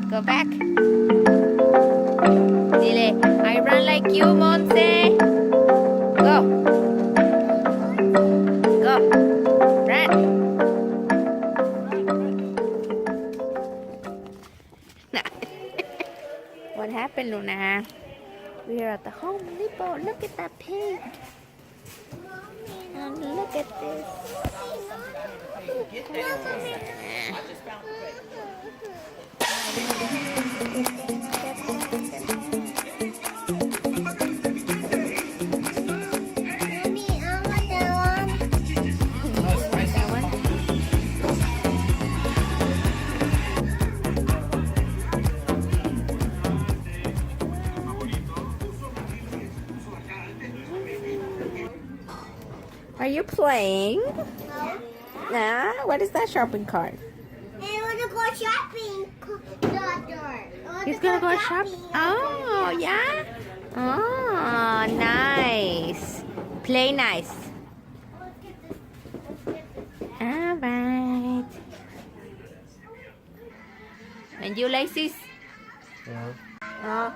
Go back. Dile, I run like you, Monse. Go. Go. Run. What happened, Luna? We are at the Home Depot. Look at that pig. And look at this. Are you playing? No. Nah, what is that shopping cart? I want to go shopping. He's gonna go shopping. Oh, yeah? Oh, nice. Play nice. Alright. And you like this? Yeah. Oh.